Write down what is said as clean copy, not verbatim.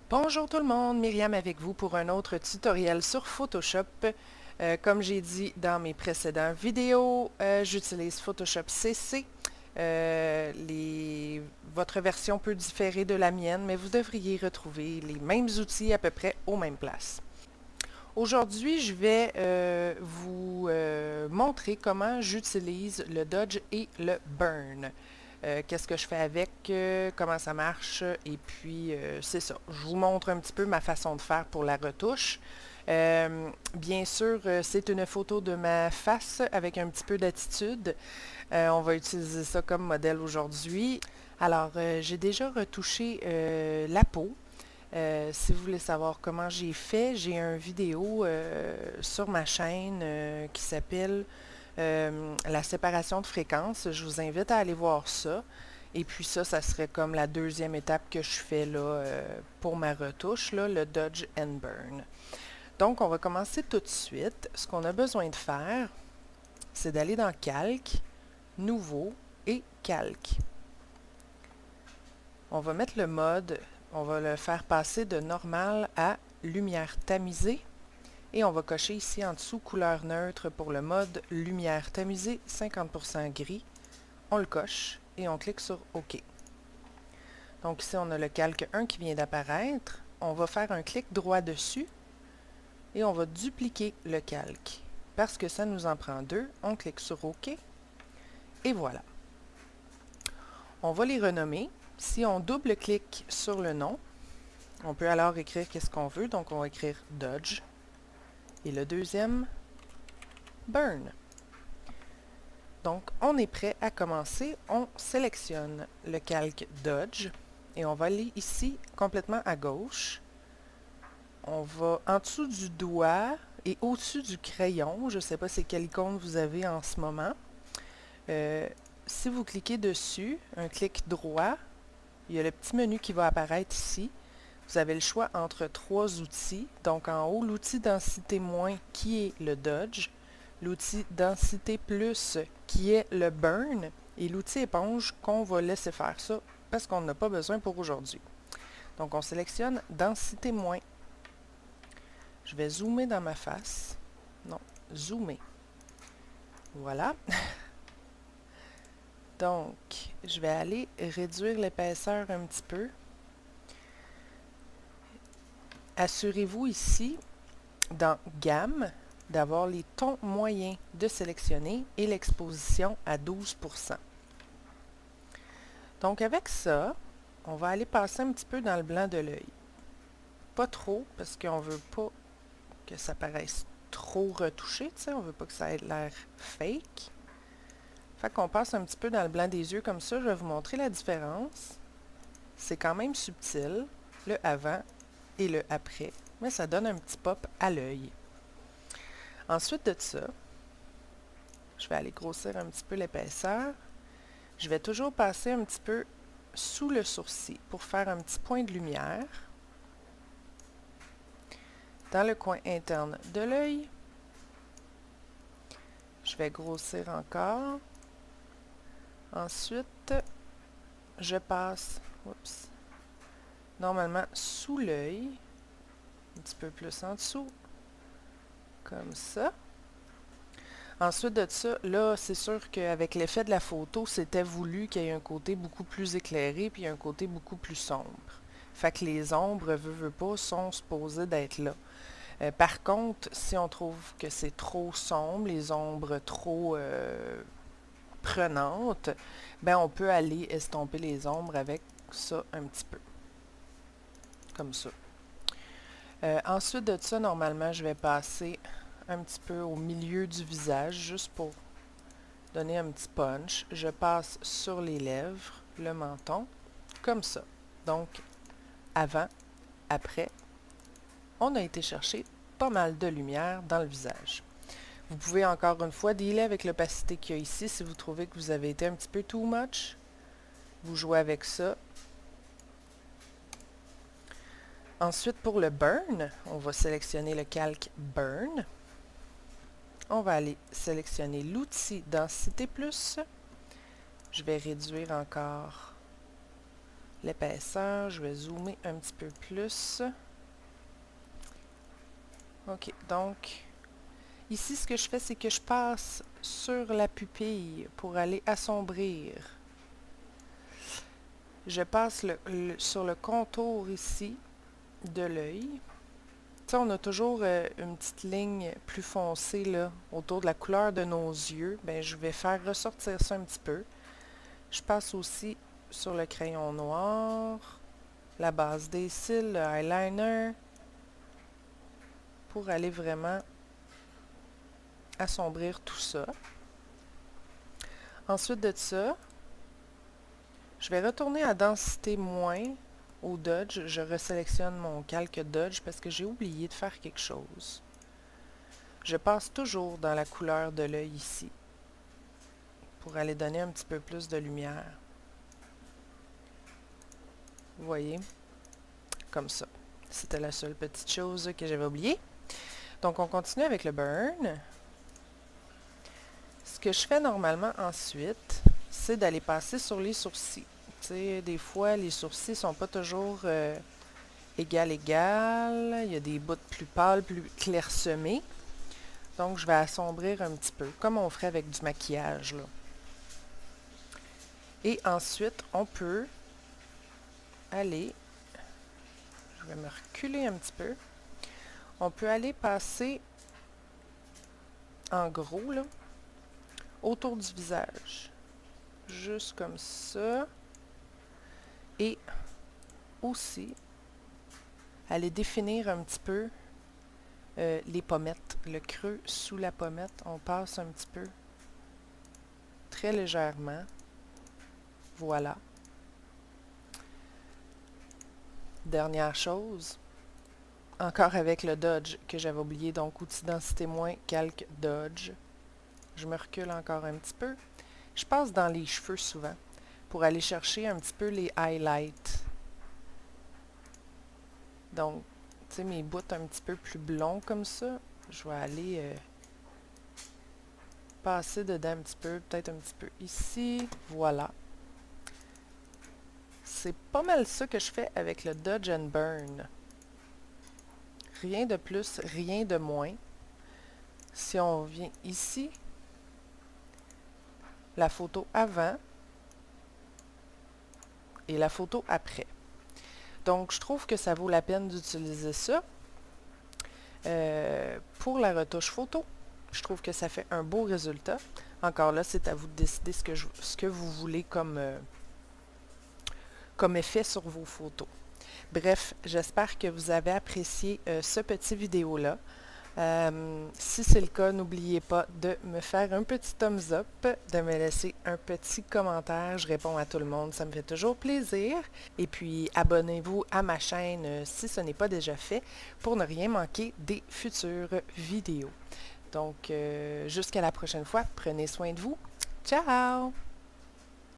Bonjour tout le monde, Myriam avec vous pour un autre tutoriel sur Photoshop. Comme j'ai dit dans mes précédentes vidéos, j'utilise Photoshop CC. Votre version peut différer de la mienne, mais vous devriez retrouver les mêmes outils à peu près aux mêmes places. Aujourd'hui, je vais vous montrer comment j'utilise le Dodge et le Burn. Qu'est-ce que je fais avec, comment ça marche, et puis c'est ça. Je vous montre un petit peu ma façon de faire pour la retouche. Bien sûr, c'est une photo de ma face avec un petit peu d'attitude. On va utiliser ça comme modèle aujourd'hui. Alors, j'ai déjà retouché la peau. Si vous voulez savoir comment j'ai fait, j'ai une vidéo sur ma chaîne qui s'appelle la séparation de fréquences. Je vous invite à aller voir ça. Et puis ça serait comme la deuxième étape que je fais là, pour ma retouche, là, le Dodge and Burn. Donc, on va commencer tout de suite. Ce qu'on a besoin de faire, c'est d'aller dans Calque, Nouveau et Calque. On va mettre le mode, on va le faire passer de normal à lumière tamisée. Et on va cocher ici en dessous couleur neutre pour le mode lumière tamisée 50% gris. On le coche et on clique sur OK. Donc ici on a le calque 1 qui vient d'apparaître. On va faire un clic droit dessus et on va dupliquer le calque. Parce que ça nous en prend deux, on clique sur OK et voilà. On va les renommer. Si on double-clique sur le nom, on peut alors écrire qu'est-ce qu'on veut. Donc on va écrire Dodge. Et le deuxième, Burn. Donc, on est prêt à commencer. On sélectionne le calque Dodge et on va aller ici complètement à gauche. On va en dessous du doigt et au-dessus du crayon. Je ne sais pas c'est quelle icône vous avez en ce moment. Si vous cliquez dessus, un clic droit, il y a le petit menu qui va apparaître ici. Vous avez le choix entre trois outils. Donc, en haut, l'outil densité moins qui est le Dodge, l'outil densité plus qui est le Burn et l'outil éponge qu'on va laisser faire ça parce qu'on n'a pas besoin pour aujourd'hui. Donc, on sélectionne densité moins. Je vais zoomer dans ma face. Non, zoomer. Voilà. Donc, je vais aller réduire l'épaisseur un petit peu. Assurez-vous ici, dans Gamme, d'avoir les tons moyens de sélectionner et l'exposition à 12%. Donc avec ça, on va aller passer un petit peu dans le blanc de l'œil. Pas trop, parce qu'on ne veut pas que ça paraisse trop retouché, tu sais, on ne veut pas que ça ait l'air fake. Fait qu'on passe un petit peu dans le blanc des yeux comme ça, je vais vous montrer la différence. C'est quand même subtil, le avant et le après, mais ça donne un petit pop à l'œil. Ensuite de ça, je vais aller grossir un petit peu l'épaisseur. Je vais toujours passer un petit peu sous le sourcil pour faire un petit point de lumière. Dans le coin interne de l'œil, je vais grossir encore. Ensuite, je passe, normalement sous l'œil, un petit peu plus en dessous, comme ça. Ensuite de ça, là, c'est sûr qu'avec l'effet de la photo, c'était voulu qu'il y ait un côté beaucoup plus éclairé puis un côté beaucoup plus sombre. Fait que les ombres, veut pas, sont supposées d'être là. Par contre, si on trouve que c'est trop sombre, les ombres trop prenantes, ben on peut aller estomper les ombres avec ça un petit peu. Comme ça. Ensuite de ça, normalement, je vais passer un petit peu au milieu du visage, juste pour donner un petit punch. Je passe sur les lèvres, le menton, comme ça. Donc, avant, après, on a été chercher pas mal de lumière dans le visage. Vous pouvez encore une fois dealer avec l'opacité qu'il y a ici si vous trouvez que vous avez été un petit peu too much. Vous jouez avec ça. Ensuite, pour le burn, on va sélectionner le calque burn. On va aller sélectionner l'outil densité plus. Je vais réduire encore l'épaisseur. Je vais zoomer un petit peu plus. OK, donc, ici, ce que je fais, c'est que je passe sur la pupille pour aller assombrir. Je passe sur le contour ici de l'œil. Tu sais, on a toujours une petite ligne plus foncée là, autour de la couleur de nos yeux. Bien, je vais faire ressortir ça un petit peu. Je passe aussi sur le crayon noir, la base des cils, le eyeliner, pour aller vraiment assombrir tout ça. Ensuite de ça, je vais retourner à densité moins au Dodge. Je resélectionne mon calque Dodge parce que j'ai oublié de faire quelque chose. Je passe toujours dans la couleur de l'œil ici pour aller donner un petit peu plus de lumière. Vous voyez? Comme ça. C'était la seule petite chose que j'avais oubliée. Donc, on continue avec le burn. Ce que je fais normalement ensuite, c'est d'aller passer sur les sourcils. Tu sais, des fois, les sourcils ne sont pas toujours égal. Il y a des bouts plus pâles, plus clairsemés. Donc, je vais assombrir un petit peu, comme on ferait avec du maquillage, là. Et ensuite, on peut aller, je vais me reculer un petit peu, on peut aller passer en gros, là, autour du visage. Juste comme ça. Et aussi, aller définir un petit peu les pommettes. Le creux sous la pommette, on passe un petit peu, très légèrement. Voilà. Dernière chose, encore avec le Dodge que j'avais oublié, donc outil densité moins, calque Dodge. Je me recule encore un petit peu. Je passe dans les cheveux souvent pour aller chercher un petit peu les highlights. Donc, tu sais, mes bouts un petit peu plus blonds comme ça, je vais aller passer dedans un petit peu, peut-être un petit peu ici. Voilà. C'est pas mal ça que je fais avec le Dodge and Burn. Rien de plus, rien de moins. Si on vient ici, la photo avant et la photo après. Donc, je trouve que ça vaut la peine d'utiliser ça. Pour la retouche photo, je trouve que ça fait un beau résultat. Encore là, c'est à vous de décider ce que vous voulez comme effet sur vos photos. Bref, j'espère que vous avez apprécié ce petit vidéo-là. Si c'est le cas, n'oubliez pas de me faire un petit thumbs up, de me laisser un petit commentaire. Je réponds à tout le monde, ça me fait toujours plaisir. Et puis, abonnez-vous à ma chaîne si ce n'est pas déjà fait pour ne rien manquer des futures vidéos. Donc, jusqu'à la prochaine fois, prenez soin de vous. Ciao!